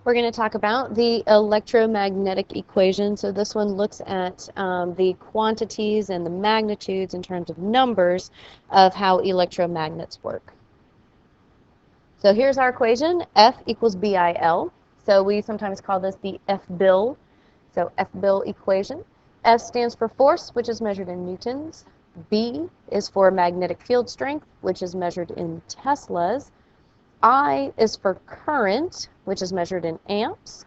We're going to talk about the electromagnetic equation. So this one looks at the quantities and the magnitudes in terms of numbers of how electromagnets work. So here's our equation, F equals BIL. So we sometimes call this the F-bill. So F-bill equation. F stands for force, which is measured in newtons. B is for magnetic field strength, which is measured in Teslas. I is for current, which is measured in amps.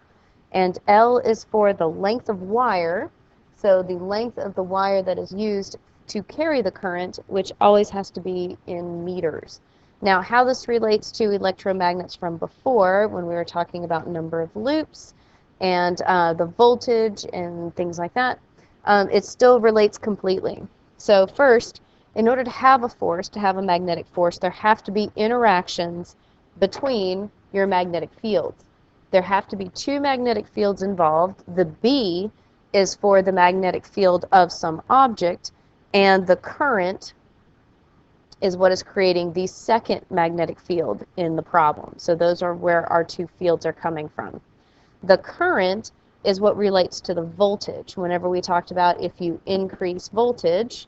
And L is for the length of wire. So the length of the wire that is used to carry the current, which always has to be in meters. Now, how this relates to electromagnets from before, when we were talking about number of loops and the voltage and things like that, it still relates completely. So first, in order to have a force, to have a magnetic force, there have to be interactions between your magnetic fields. There have to be two magnetic fields involved. The B is for the magnetic field of some object, and the current is what is creating the second magnetic field in the problem. So those are where our two fields are coming from. The current is what relates to the voltage. Whenever we talked about if you increase voltage,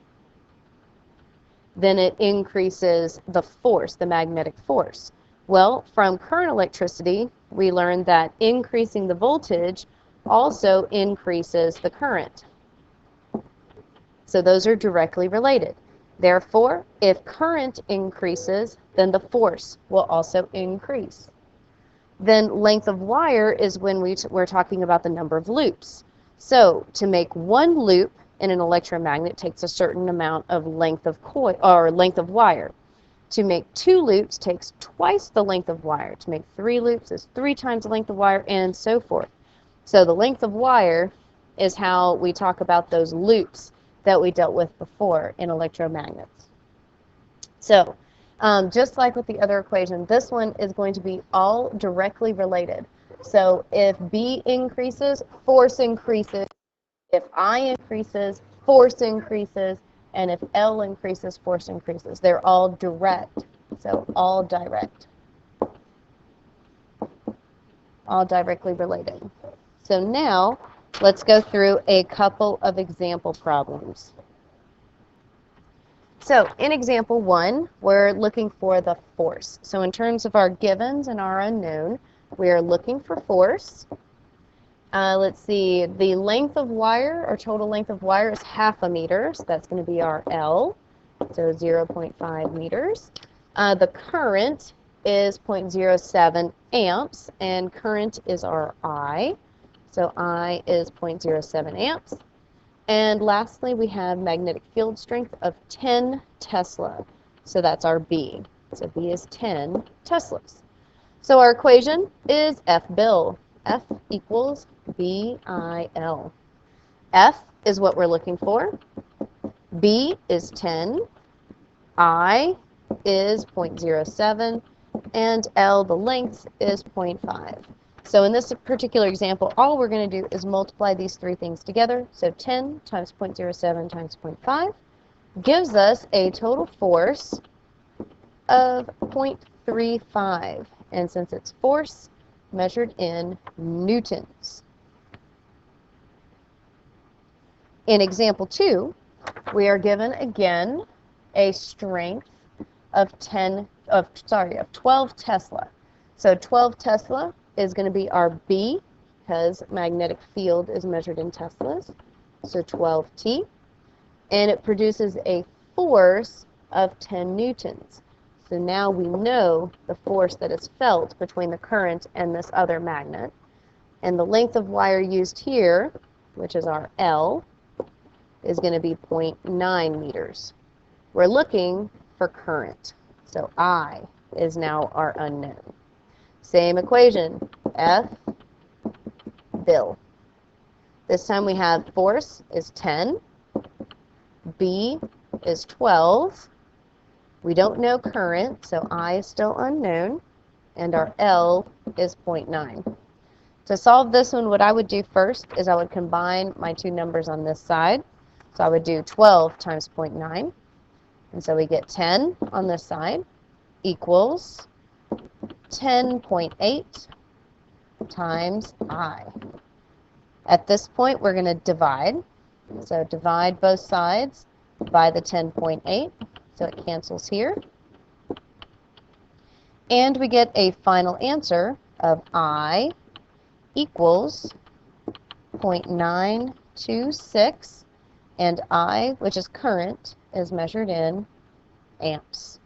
then it increases the force, the magnetic force. Well, from current electricity, we learned that increasing the voltage also increases the current. So those are directly related. Therefore, if current increases, then the force will also increase. Then length of wire is when we're talking about the number of loops. So to make one loop in an electromagnet takes a certain amount of length of coil or length of wire. To make two loops takes twice the length of wire. To make three loops is 3 times the length of wire, and so forth. So the length of wire is how we talk about those loops that we dealt with before in electromagnets. So just like with the other equation, this one is going to be all directly related. So if B increases, force increases. If I increases, force increases. And if L increases, force increases. They're all direct. So all direct. All directly related. So now let's go through a couple of example problems. So in example 1, we're looking for the force. So in terms of our givens and our unknown, we are looking for force. Let's see, the length of wire, or total length of wire, is 1/2 meter, so that's going to be our L, so 0.5 meters. The current is 0.07 amps, and current is our I, so I is 0.07 amps. And lastly, we have magnetic field strength of 10 Tesla, so that's our B. So B is 10 Teslas. So our equation is F-bill. F equals B-I-L. F is what we're looking for. B is 10. I is 0.07. And L, the length, is 0.5. So in this particular example, all we're going to do is multiply these three things together. So 10 times 0.07 times 0.5 gives us a total force of 0.35. And since it's force, measured in newtons. In example 2, we are given again a strength of 12 Tesla. So 12 Tesla is going to be our B, because magnetic field is measured in Teslas. So 12T. And it produces a force of 10 newtons. So now we know the force that is felt between the current and this other magnet. And the length of wire used here, which is our L, is going to be 0.9 meters. We're looking for current. So I is now our unknown. Same equation, F, bill. This time we have force is 10, B is 12. We don't know current, so I is still unknown, and our L is 0.9. To solve this one, what I would do first is I would combine my two numbers on this side. So I would do 12 times 0.9, and so we get 10 on this side equals 10.8 times I. At this point, we're going to divide. So divide both sides by the 10.8. So it cancels here. And we get a final answer of I equals 0.926, and I, which is current, is measured in amps.